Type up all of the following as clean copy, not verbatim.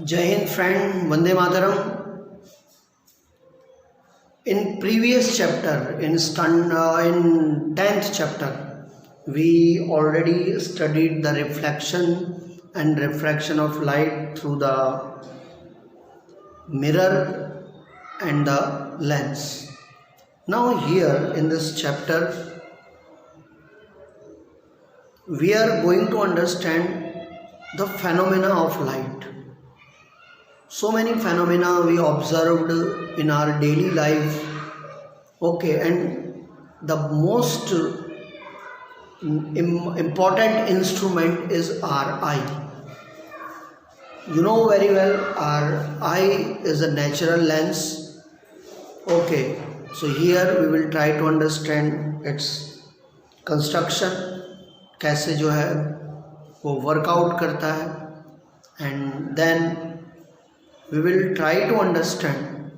Jai Hind friend, Vande Mataram. In previous chapter, in 10th chapter, we already studied the reflection and refraction of light through the mirror and the lens. Now here in this chapter, we are going to understand the phenomena of light. So many phenomena we observed in our daily life. Okay, and the most important instrument is our eye. You know very well, our eye is a natural lens. Okay, so here we will try to understand its construction, कैसे जो है वो workout करता है, and then we will try to understand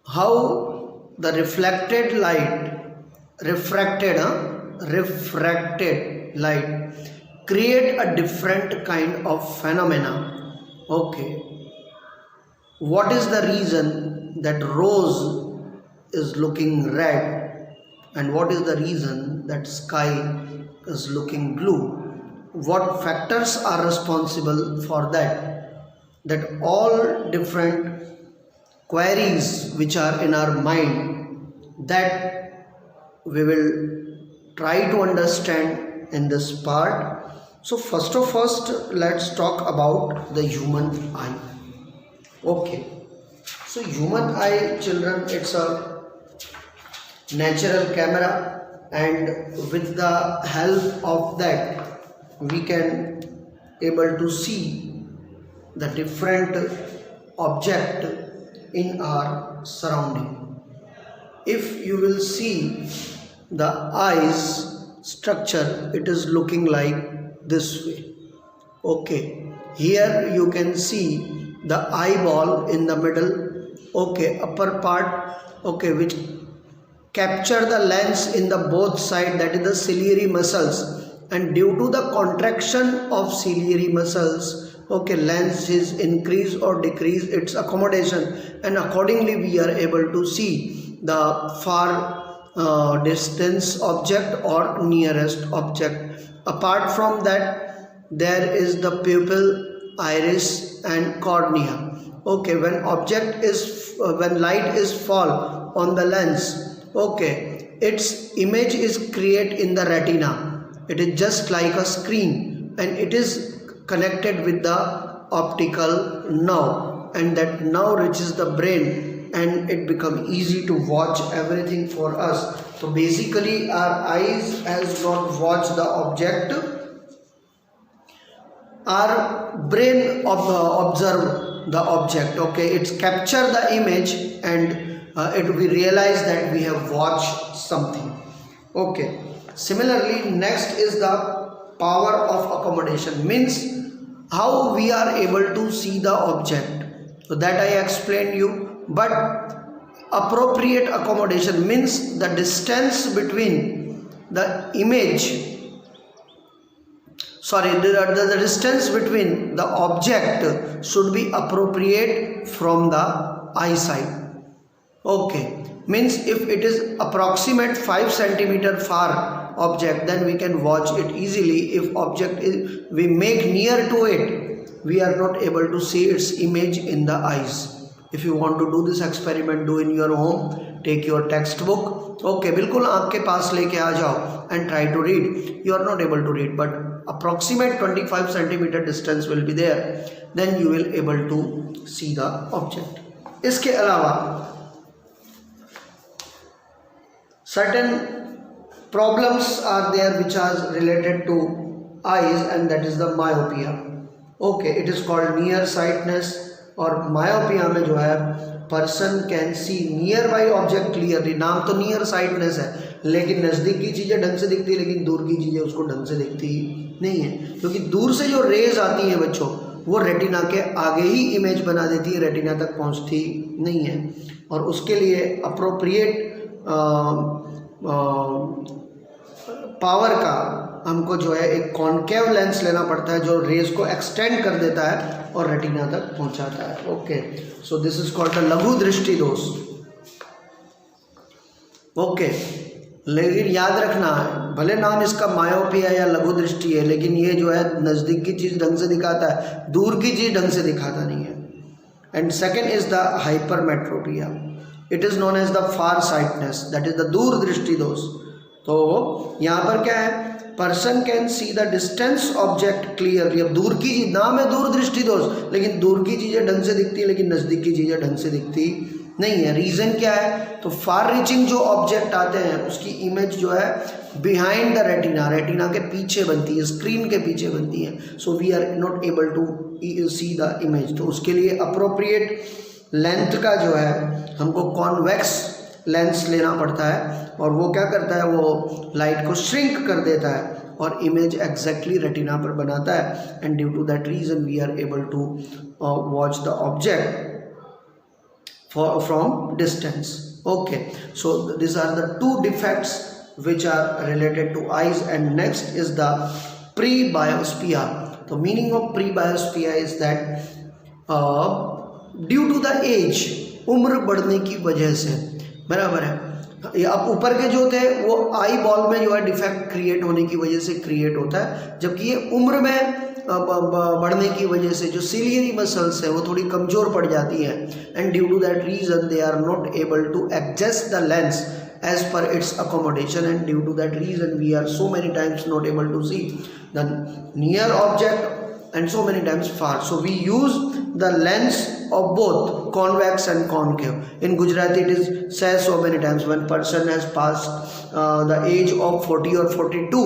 how the refracted light create a different kind of phenomena. Okay, what is the reason that rose is looking red and what is the reason that sky is looking blue? What factors are responsible for that all different queries which are in our mind, that we will try to understand in this part. So first, let's talk about the human eye. Okay, so human eye, children, it's a natural camera, and with the help of that we can able to see the different object in our surrounding. If you will see the eyes structure, it is looking like this way. Okay, here you can see the eyeball in the middle. Okay, upper part, okay, which capture the lens in the both side, that is the ciliary muscles, and due to the contraction of ciliary muscles, okay, lens is increase or decrease its accommodation, and accordingly we are able to see the far distance object or nearest object. Apart from that, there is the pupil, iris and cornea. Okay, when light is fall on the lens, okay, its image is created in the retina. It is just like a screen, and it is connected with the optical nerve, and that nerve reaches the brain, and it becomes easy to watch everything for us. So basically our eyes has not watched the object, our brain observe the object. Okay, it's capture the image, and we realize that we have watched something. Okay, similarly next is the power of accommodation, means how we are able to see the object. So that I explained you. But appropriate accommodation means the distance between the image, the distance between the object should be appropriate from the eyesight. Okay, means if it is approximate 5 centimeter far object, then we can watch it easily. If object is we make near to it, we are not able to see its image in the eyes. If you want to do this experiment, do in your home, take your textbook. Okay, बिल्कुल आँख के पास लेके आ जाओ and try to read. You are not able to read, but approximate 25 centimeter distance will be there, then you will able to see the object. इसके अलावा certain problems are there which are related to eyes, and that is the myopia. Okay, it is called nearsightedness. और myopia में जो है person can see nearby object clearly. नाम तो nearsightedness है, लेकिन नज़दीक की चीज़ें ढंग से दिखती है, लेकिन दूर की चीज़ें उसको ढंग से दिखती नहीं है, क्योंकि दूर से जो रेज आती हैं बच्चों, वो रेटिना के आगे ही इमेज बना देती है, रेटिना तक पहुंचती नहीं है. और उसके लिए अप्रोप्रिएट पावर का हमको जो है एक कॉन्केव लेंस लेना पड़ता है जो रेज को एक्सटेंड कर देता है और रेटिना तक पहुंचाता है। Okay, so this is called the लघु दृष्टि दोष। ओके, लेकिन याद रखना है, भले नाम इसका मायोपिया या लघु दृष्टि है, लेकिन ये जो है नज़दीक की चीज़ ढंग से दिखाता है, दूर की चीज़ ढंग से दिखाता नहीं है। And second is the hypermetropia, it is known as the far sightedness, that is the दूर दृष्टि दोष। तो यहाँ पर क्या है, person can see the distance object clearly. अब दूर की चीज, नाम है दूर दृष्टि दोष, लेकिन दूर की चीज़ें ढंग से दिखती है लेकिन नज़दीक की चीज़ें ढंग से दिखती नहीं है। रीज़न क्या है, तो फार रीचिंग जो ऑब्जेक्ट आते हैं उसकी इमेज जो है बिहाइंड द रेटिना, रेटिना के पीछे बनती है, स्क्रीन के पीछे बनती है। So we are not able to see the image. तो उसके लिए अप्रोप्रिएट लेंथ का जो है हमको कॉन्वेक्स लेंस लेना पड़ता है, और वो क्या करता है, वो लाइट को श्रिंक कर देता है और इमेज एग्जैक्टली रेटिना पर बनाता है। And due to that reason we are able to watch the object from distance. Okay, so these are the two defects which are related to eyes. And next is the presbyopia. The meaning of presbyopia is that due to the age, उम्र बढ़ने की वजह से, बराबर है, अब ऊपर के जो थे वो आई बॉल में जो है डिफेक्ट क्रिएट होने की वजह से क्रिएट होता है, जबकि ये उम्र में बढ़ने की वजह से जो सिलियरी मसल्स है वो थोड़ी कमज़ोर पड़ जाती हैं। And due to that reason they are not able to adjust the lens as per its accommodation, and due to that reason we are so many times not able to see the near object and so many times far. So we use the lens of both convex and concave. In Gujarati it is said so many times, when person has passed the age of 40 or 42,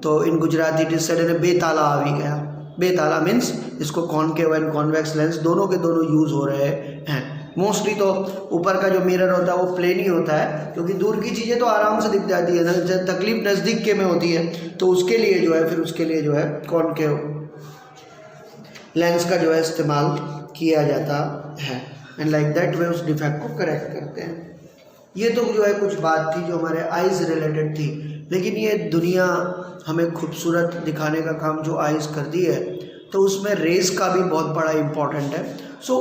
तो in Gujarati it is said in बेताला आ भी गया। बेताला means इसको concave and convex lens दोनों के दोनों use हो रहे हैं। मोस्टली तो ऊपर का जो मिरर होता है वो प्लेन ही होता है, क्योंकि दूर की चीज़ें तो आराम से दिख जाती है ना, तकलीफ नज़दीक के में होती है, तो उसके लिए जो है फिर उसके लिए जो है कॉन्केव लेंस का जो है इस्तेमाल किया जाता है। एंड लाइक दैट वे उस डिफेक्ट को करेक्ट करते हैं। ये तो जो है कुछ बात थी जो हमारे आइज़ रिलेटेड थी, लेकिन ये दुनिया हमें खूबसूरत दिखाने का काम जो आइज़ कर दी है, तो उसमें रेज का भी बहुत बड़ा इम्पॉर्टेंट है। So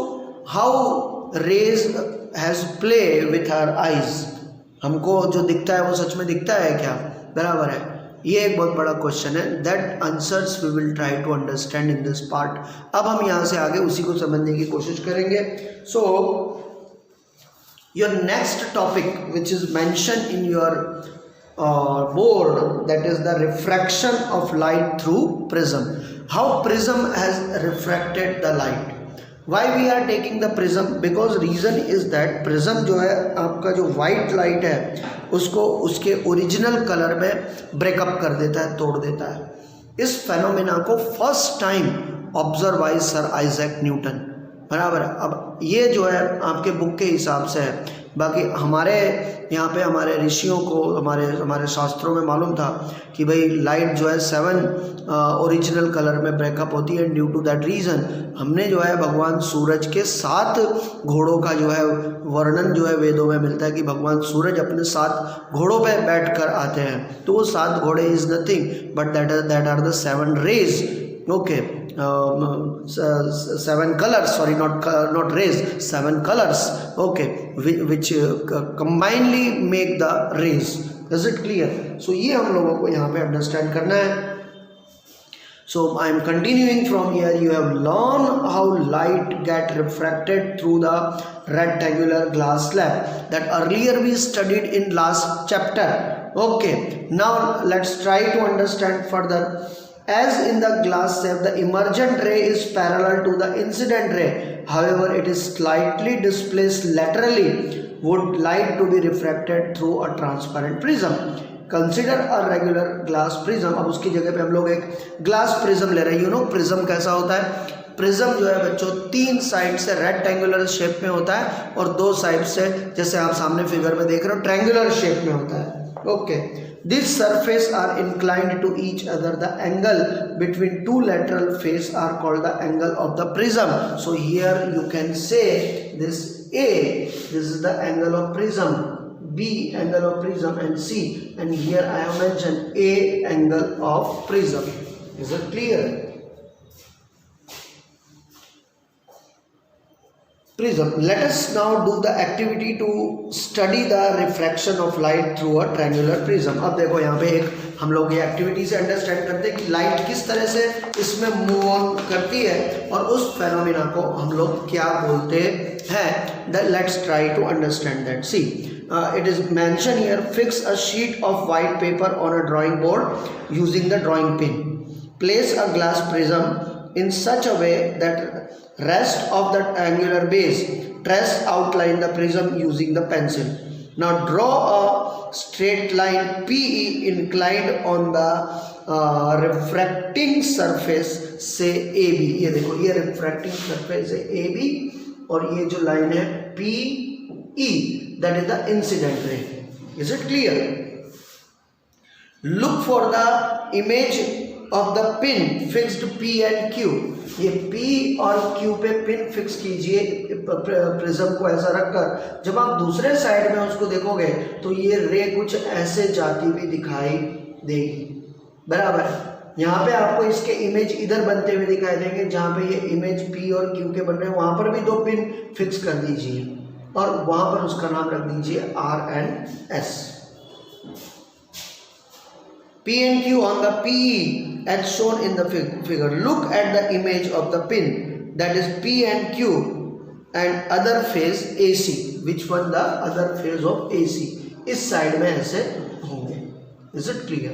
how rays has play with our eyes, हमको जो दिखता है वो सच में दिखता है क्या, बराबर है, ये एक बहुत बड़ा क्वेश्चन है। That answers we will try to understand in this part. अब हम यहाँ से आगे उसी को समझने की कोशिश करेंगे। So your next topic which is mention in your board, that is the refraction of light through prism. How prism has refracted the light? Why we are taking the prism? Because reason is that prism जो है आपका जो white light है उसको उसके original colour में breakup कर देता है, तोड़ देता है। इस फेनोमेना को first time observe by sir Isaac Newton, बराबर है। अब ये जो है आपके बुक के हिसाब से है, बाकी हमारे यहाँ पे हमारे ऋषियों को हमारे शास्त्रों में मालूम था कि भाई लाइट जो है 7 ओरिजिनल कलर में ब्रेकअप होती है। ड्यू टू दैट रीज़न हमने जो है भगवान सूरज के 7 घोड़ों का जो है वर्णन जो है वेदों में मिलता है कि भगवान सूरज अपने 7 घोड़ों पे बैठ कर आते हैं। तो वो 7 घोड़े is nothing but that are the 7 rays. Okay, 7 colors, sorry, not rays, 7 colors, okay, which combinedly make the rays. Is it clear? So ये हम लोगों को यहाँ पे अंडरस्टैंड करना है। So I am continuing from here. You have learned how light get refracted through the rectangular glass slab that earlier we studied in last chapter. Okay, now let's try to understand further. As in the glass slab, the emergent ray is parallel to the incident ray. However, it is slightly displaced laterally. Would light to be refracted through a transparent prism? Consider a regular glass prism. अब उसकी जगह पे हम लोग एक glass prism ले रहे हैं। You know prism कैसा होता है? प्रिज्म जो है बच्चों 3 साइड से रेक्टेंगुलर शेप में होता है और 2 साइड से, जैसे आप सामने फिगर में देख रहे हो, ट्रायंगुलर शेप में होता है। Okay, These surfaces are inclined to each other. The angle between 2 lateral faces are called the angle of the prism. So here you can say this A, this is the angle of prism. B angle of prism and C, and here I have mentioned A angle of prism. Is it clear? Prism. Let us now do the activity to study the refraction of light through a triangular prism. अब देखो यहाँ पे एक हम लोग ये activity से understand करते हैं कि लाइट किस तरह से इसमें मूव ऑन करती है और उस फेनोमेना को हम लोग क्या बोलते हैं. Let's try to understand that. See, it is mentioned here, fix a sheet of white paper on a drawing board using the drawing pin. Place a glass prism in such a way that rest of the angular base. Trace outline the prism using the pencil. Now draw a straight line PE inclined on the refracting surface say AB. ये देखो ये refracting surface है AB और ये जो line है PE, that is the incident ray. Is it clear? Look for the image of the pin fixed P and Q. ये P और Q पे पिन फिक्स कीजिए प्रिज्म को ऐसा रखकर. जब आप दूसरे साइड में उसको देखोगे तो ये रे कुछ ऐसे जाती हुई दिखाई देगी. बराबर. यहाँ पे आपको इसके इमेज इधर बनते हुए दिखाई देंगे. जहाँ पे ये इमेज P और Q के बन रहे हैं वहाँ पर भी दो पिन फिक्स कर दीजिए और वहाँ पर उसका नाम रख दीजिए R and S. P and Q on the PE as shown in the figure. Look at the image of the pin, that is P and Q, and other phase AC. Which one the other phase of AC? इस side में ऐसे होंगे. Is it clear?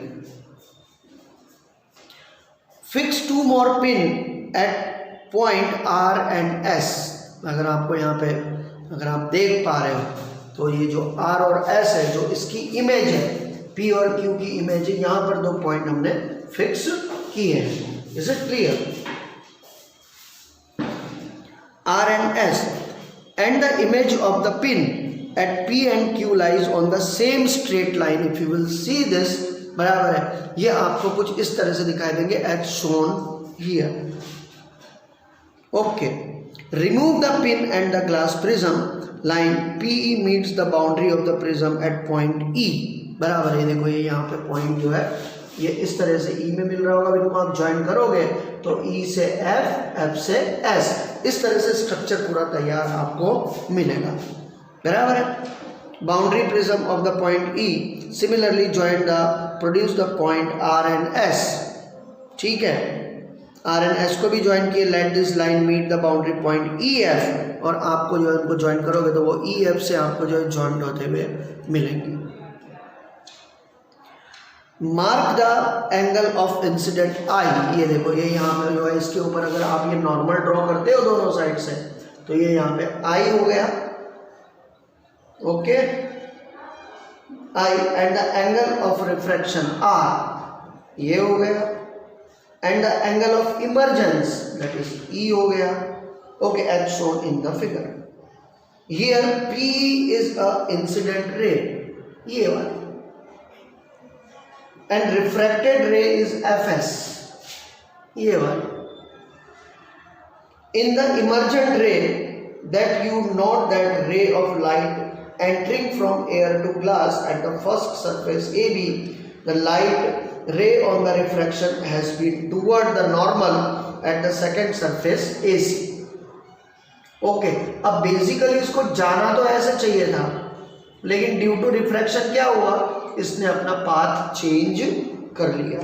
Fix two more pin at point R and S. अगर आपको यहाँ पे अगर आप देख पा रहे हो तो ये जो R और S है जो इसकी इमेज है P और Q की इमेज है, यहाँ पर दो पॉइंट हमने फिक्स किए हैं. Is it clear? R and S and the image of the pin at P and Q lies on the same straight line. If you will see this, बराबर है, ये आपको कुछ इस तरह से दिखाई देंगे as shown here. Okay. Remove the pin and the glass prism. Line PE meets the boundary of the prism at point E. बराबर है. देखो ये यहाँ पे पॉइंट जो है ये इस तरह से E में मिल रहा होगा. इनको आप ज्वाइन करोगे तो E से F, F से S, इस तरह से स्ट्रक्चर पूरा तैयार आपको मिलेगा. बराबर है. Boundary prism of the point E similarly join the produce the point R and S. ठीक है. R and S को भी ज्वाइन किए. Let this line meet the boundary point EF और आपको जो है उनको ज्वाइन करोगे तो वो EF से आपको जो है ज्वाइंट होते हुए मिलेंगे. Mark the angle of incident I. ये देखो ये यहाँ पे जो है इसके ऊपर अगर आप ये नॉर्मल ड्रॉ करते हो दोनों साइड से तो ये यहाँ पे I हो गया. Okay. I and the angle of refraction R ये हो गया. And the angle of emergence that is E हो गया. Okay. As shown in the figure. Here P is a incident ray, ये वाला, and refracted ray is Fs, ये वाला. In the emergent ray, that you note that ray of light entering from air to glass at the first surface AB, the light ray on the refraction has been toward the normal at the second surface AC. Okay, अब basically इसको जाना तो ऐसे चाहिए था लेकिन due to refraction क्या हुआ, इसने अपना पाथ चेंज कर लिया.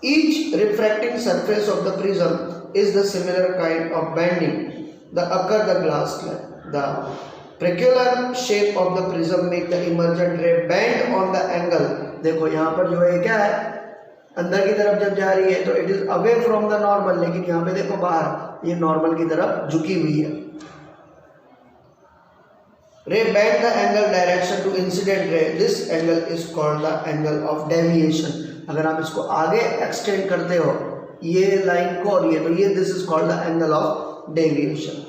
Each refracting surface of the prism is the similar kind of bending the occur the glass the peculiar shape of the prism make the emergent रे बेंड ऑन द एंगल. देखो यहाँ पर जो है क्या है, अंदर की तरफ जब जा रही है तो it is away from the normal, लेकिन यहाँ पे देखो बाहर ये नॉर्मल की तरफ झुकी हुई है. Ray bend the angle direction to incident ray. This angle is called the angle of deviation. अगर आप इसको आगे एक्सटेंड करते हो ये लाइन को और ये तो ये this is called the angle of deviation.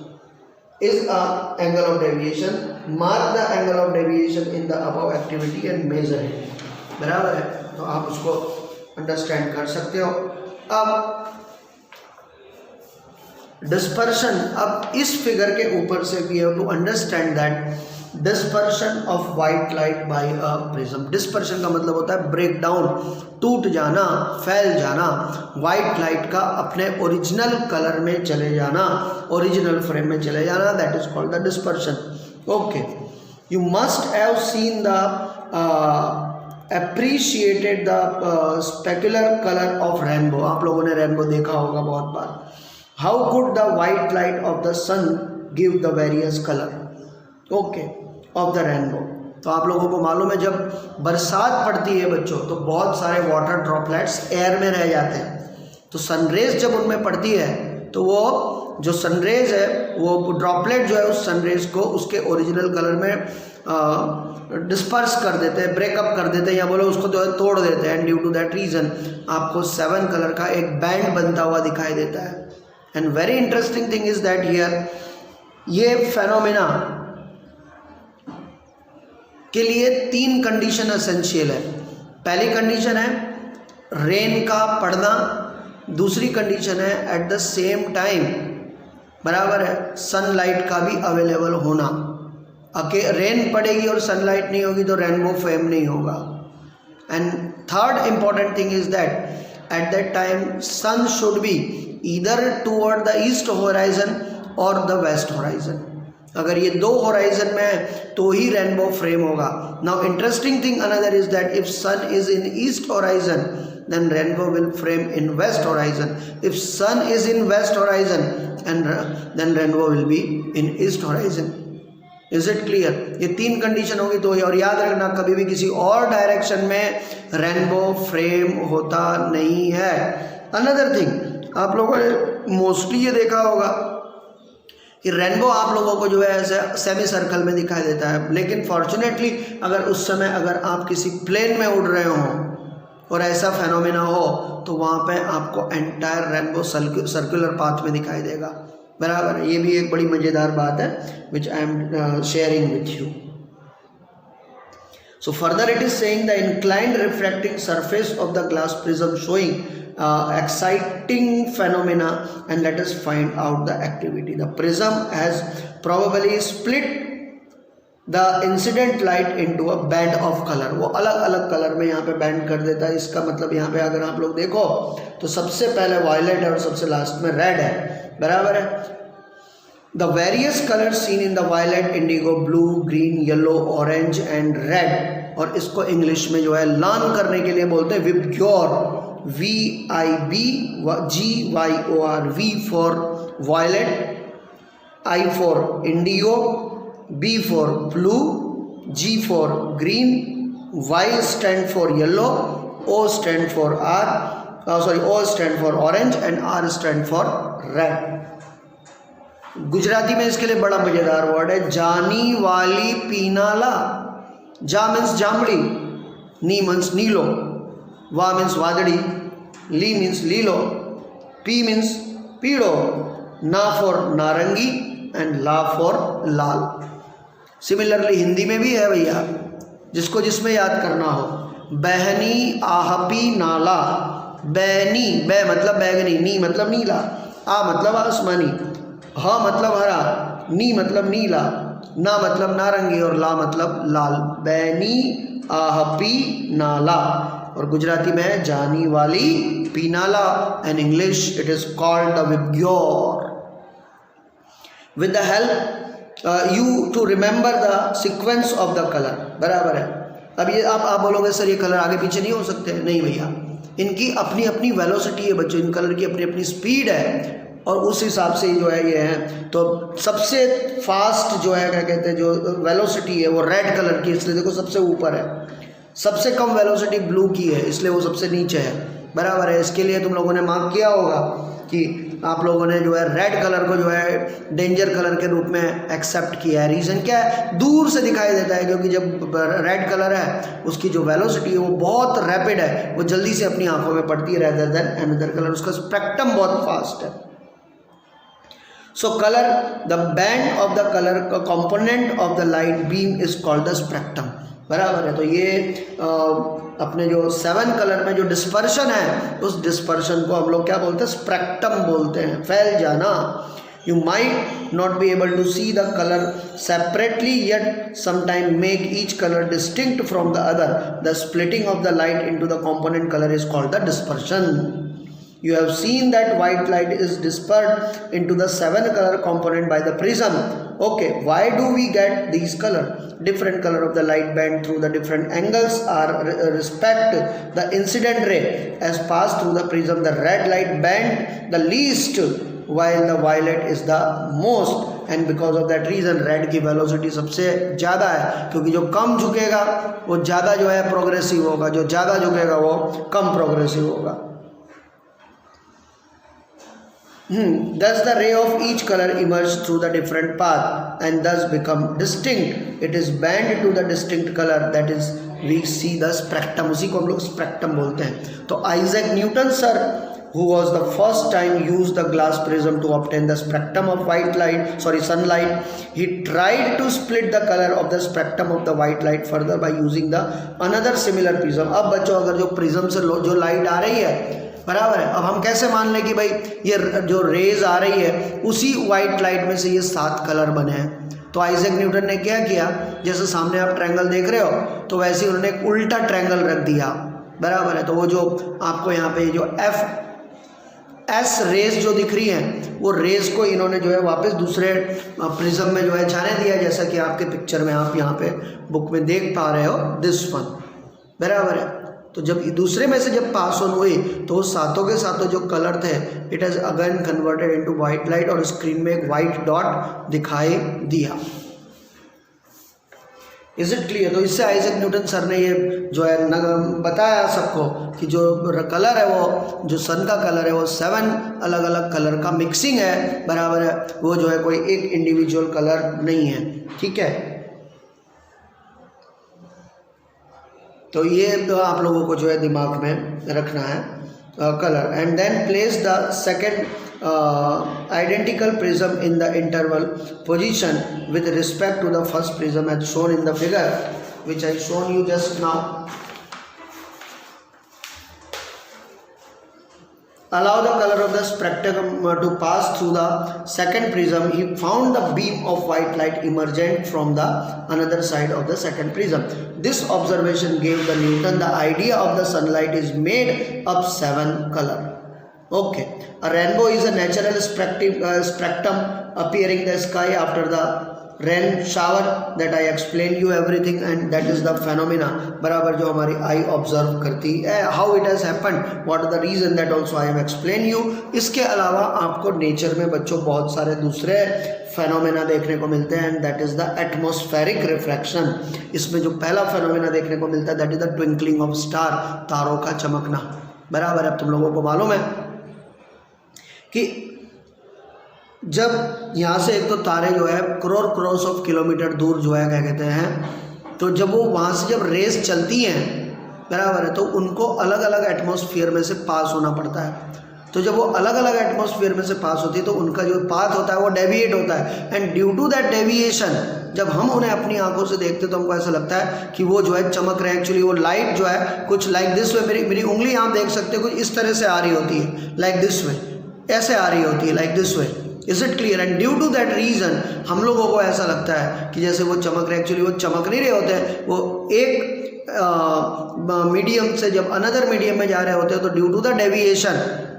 Is a angle of deviation. Mark the angle of deviation in the above activity and measure it. बराबर है, तो आप उसको अंडरस्टैंड कर सकते हो. अब डिस्पर्शन, अब इस फिगर के ऊपर से we have to understand that dispersion of white light by a prism. Dispersion का मतलब होता है ब्रेक डाउन, टूट जाना, फैल जाना, वाइट लाइट का अपने ओरिजिनल कलर में चले जाना, ओरिजिनल फ्रेम में चले जाना, that is called the dispersion. Okay, you must have seen the appreciated the specular colour of rainbow. आप लोगों ने रेनबो देखा होगा बहुत बार। How could the white light of the sun give the various colour okay of the rainbow. तो आप लोगों को मालूम है जब बरसात पड़ती है बच्चों तो बहुत सारे वाटर ड्रॉपलेट्स एयर में रह जाते हैं, तो सनरेज जब उनमें पड़ती है तो वो जो सनरेज है वो ड्रॉपलेट जो है उस सनरेज को उसके ओरिजिनल कलर में डिस्पर्स कर देते हैं, ब्रेकअप कर देते हैं, या बोलो उसको जो है तोड़ देते हैं। And due to that reason आपको 7 कलर का एक बैंड बनता हुआ दिखाई देता है। And very interesting thing is that here ये फेनोमेना के लिए 3 कंडीशन एसेंशियल है। पहली कंडीशन है रेन का पड़ना, दूसरी कंडीशन है एट द सेम टाइम बराबर है सनलाइट का भी अवेलेबल होना। रेन पड़ेगी और सनलाइट नहीं होगी तो रेनबो फ्रेम नहीं होगा। And third important thing is that at that time sun should be either toward the east horizon और द वेस्ट होराइजन। अगर ये 2 होराइजन में है तो ही रेनबो फ्रेम होगा। Now interesting thing another is that if sun is in east horizon then rainbow will frame in west horizon. If sun is in west horizon and then rainbow will be in east horizon. Is it clear? ये 3 condition होगी तो, और याद रखना कभी भी किसी और डायरेक्शन में रेनबो फ्रेम होता नहीं है। अनदर थिंग आप लोगों ने मोस्टली ये देखा होगा कि रेनबो आप लोगों को जो है ऐसे सेमी सर्कल में दिखाई देता है, लेकिन फॉर्चुनेटली अगर उस समय अगर आप किसी प्लेन में उड़ रहे हो और ऐसा फेनोमेना हो तो वहाँ पे आपको एंटायर रेनबो सर्कुलर पाथ में दिखाई देगा। बराबर है, ये भी एक बड़ी मज़ेदार बात है which I am sharing with you. So further it is saying the inclined refracting surface of the glass prism showing exciting phenomena and let us find out the activity. The prism has probably split the incident light into a band of color. वो अलग अलग colour में यहाँ पे band कर देता है। इसका मतलब यहाँ पे अगर आप लोग देखो तो सबसे पहले वायलेट है और सबसे लास्ट में रेड है। बराबर है। The various colors seen in the violet, indigo, blue, green, yellow, orange and red, और इसको इंग्लिश में जो है लर्न करने के लिए बोलते हैं VIBGYOR. VIBGYOR, V for violet, I for indigo, B for blue, G for green, Y stand for yellow, O stand for O stand for orange and R stand for red. Gujarati में इसके लिए बड़ा मजेदार वर्ड है जानी वाली पीनाला। जा means Jamdi, नी means नीलो, वा मीन्स वादड़ी, ली मीन्स लीलो, पी मीन्स पीड़ो, ना फॉर नारंगी एंड ला फॉर लाल। सिमिलरली हिंदी में भी है भैया, जिसको जिसमें याद करना हो। बहनी आहपी नाला, बैनी, बै मतलब बैगनी, नी मतलब नीला, आ मतलब आसमानी, ह मतलब हरा, नी मतलब नीला, ना मतलब नारंगी और ला मतलब लाल। बैनी आहपी नाला, और गुजराती में है जानी वाली पीनाला। And English it is called the VIBGYOR. With the help you to remember the sequence of the colour. बराबर है। अब ये आप बोलोगे सर ये कलर आगे पीछे नहीं हो सकते। नहीं भैया, इनकी अपनी अपनी वेलोसिटी है बच्चों, इन कलर की अपनी अपनी स्पीड है और उस हिसाब से जो है ये है। तो सबसे फास्ट जो है क्या कहते हैं जो वेलोसिटी है वो रेड कलर की, इसलिए देखो सबसे ऊपर है। सबसे कम वेलोसिटी ब्लू की है, इसलिए वो सबसे नीचे है। बराबर है। इसके लिए तुम लोगों ने मार्क किया होगा कि आप लोगों ने जो है रेड कलर को जो है डेंजर कलर के रूप में एक्सेप्ट किया है। रीज़न क्या है? दूर से दिखाई देता है, क्योंकि जब रेड कलर है उसकी जो वेलोसिटी है वो बहुत रैपिड है, वो जल्दी से अपनी आंखों में पड़ती है रेदर देन अनदर कलर। उसका स्पेक्ट्रम बहुत फास्ट है। So color, the band of the color component of the light beam is called the spectrum. बराबर है। तो ये अपने जो 7 कलर में जो डिस्पर्शन है उस डिस्पर्शन को हम लोग क्या बोलते हैं? स्पेक्ट्रम बोलते हैं, फैल जाना। You might not be able to see the color separately, yet sometimes make each color distinct from the other. The splitting of the light into the component color is called the dispersion. You have seen that white light is dispersed into the 7 color component by the prism. Okay, why do we get these color? Different color of the light band through the different angles are respect the incident ray as passed through the prism. The red light band the least while the violet is the most, and because of that reason red की velocity सबसे ज़्यादा है, क्योंकि जो कम झुकेगा वो ज़्यादा जो है प्रोग्रेसिव होगा, जो ज़्यादा झुकेगा वो कम प्रोग्रेसिव होगा. Thus the ray of each color emerge through the different path and thus become distinct. It is bent to the distinct color, that is we see the spectrum. उसी को हम लोग स्पेक्ट्रम बोलते हैं. तो Isaac Newton sir, who was the first time used the glass prism to obtain the spectrum of sunlight, he tried to split the color of the spectrum of the white light further by using the another similar prism. अब बच्चों अगर जो prism से जो light आ रही है, बराबर है, अब हम कैसे मान लें कि भाई ये जो रेज आ रही है उसी वाइट लाइट में से ये 7 कलर बने हैं. तो आइजैक न्यूटन ने क्या किया, जैसे सामने आप ट्रायंगल देख रहे हो तो वैसे ही उन्होंने एक उल्टा ट्रायंगल रख दिया, बराबर है. तो वो जो आपको यहाँ पे जो एस रेज जो दिख रही हैं वो रेज को इन्होंने जो है वापस दूसरे प्रिज्म में जो है जाने दिया, जैसा कि आपके पिक्चर में आप यहाँ पे बुक में देख पा रहे हो, दिस वन, बराबर है. तो जब दूसरे में से जब पास ऑन हुई तो सातों के सातों जो कलर थे it has again converted into white light और स्क्रीन में एक वाइट डॉट दिखाई दिया. Is it clear? तो इससे आइजैक न्यूटन सर ने ये जो है बताया सबको कि जो कलर है वो जो सन का कलर है वो 7 अलग अलग कलर का मिक्सिंग है, बराबर है, वो जो है कोई एक इंडिविजुअल कलर नहीं है. ठीक है, तो ये तो आप लोगों को जो है दिमाग में रखना है colour. And then place the second identical prism in the interval position with respect to the first prism as shown in the figure which I shown you just now. Allow the color of the spectrum to pass through the second prism. He found the beam of white light emergent from the another side of the second prism. This observation gave the Newton the idea of the sunlight is made up 7 color. Okay, a rainbow is a natural spectrum appearing in the sky after the rain shower that I explained you everything, and that is the phenomena, बराबर, जो हमारी I observe करती है. how it has happened, what is the reason, that also I have explained you. इसके अलावा आपको nature में बच्चों बहुत सारे दूसरे फेनोमेना देखने को मिलते हैं, that is the atmospheric refraction. इसमें जो पहला फेनोमेना देखने को मिलता है that is the twinkling of star, तारों का चमकना, बराबर. अब तुम लोगों को मालूम है कि जब यहाँ से एक तो तारे जो है क्रॉस ऑफ किलोमीटर दूर जो है क्या कहते हैं, तो जब वो वहाँ से जब रेस चलती हैं, बराबर है, तो उनको अलग अलग एटमॉस्फेयर में से पास होना पड़ता है. तो जब वो अलग अलग एटमॉस्फेयर में से पास होती है तो उनका जो पाथ होता है वो डेविएट होता है. And due to that deviation जब हम उन्हें अपनी आंखों से देखते तो हमको ऐसा लगता है कि वो जो है चमक रहे हैं. एक्चुअली वो लाइट जो है कुछ लाइक दिस वे, मेरी उंगली आप देख सकते हो कुछ इस तरह से आ रही होती है, लाइक दिस वे, ऐसे आ रही होती है, like this way. Is it clear? And due to that reason हम लोगों को ऐसा लगता है कि जैसे वो चमक रहे, एक्चुअली वो चमक नहीं रहे होते हैं, वो एक मीडियम से जब अनदर मीडियम में जा रहे होते हैं तो ड्यू टू द डेविएशन,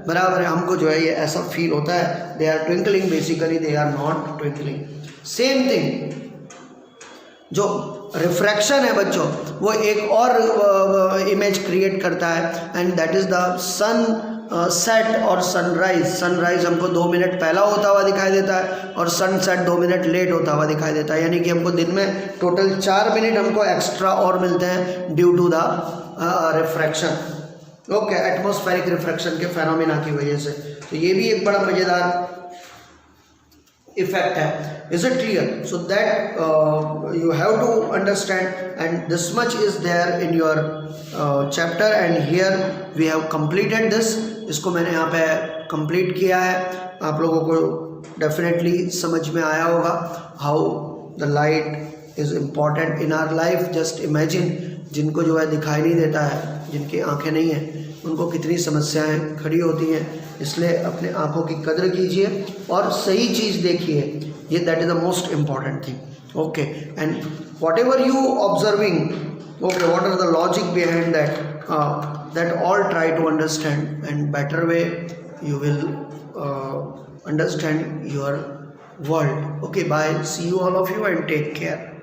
बराबर है, हमको जो है ये ऐसा फील होता है. They are twinkling, basically they are not twinkling. Same thing जो रिफ्रैक्शन है बच्चों वो एक और इमेज क्रिएट करता है, and that is the sunset और सनराइज. सनराइज हमको 2 मिनट पहला होता हुआ दिखाई देता है और सनसेट 2 मिनट लेट होता हुआ दिखाई देता है, यानी कि हमको दिन में टोटल 4 मिनट हमको एक्स्ट्रा और मिलते हैं due to the refraction. Okay, atmospheric refraction के फेनोमेना की वजह से. तो ये भी एक बड़ा मज़ेदार इफेक्ट है. Is it clear? So that you have to understand, and this much is there in your chapter, and here we have completed this. इसको मैंने यहाँ पे कंप्लीट किया है. आप लोगों को डेफिनेटली समझ में आया होगा how the light is important in our life. Just imagine, जिनको जो है दिखाई नहीं देता है जिनकी आंखें नहीं हैं उनको कितनी समस्याएं खड़ी होती हैं। इसलिए अपने आंखों की कदर कीजिए और सही चीज़ देखिए, ये that is the most important thing. Okay, and what ever you observing, okay, what are the logic behind that, that all try to understand, and better way you will understand your world. Okay, bye, see you all of you and take care.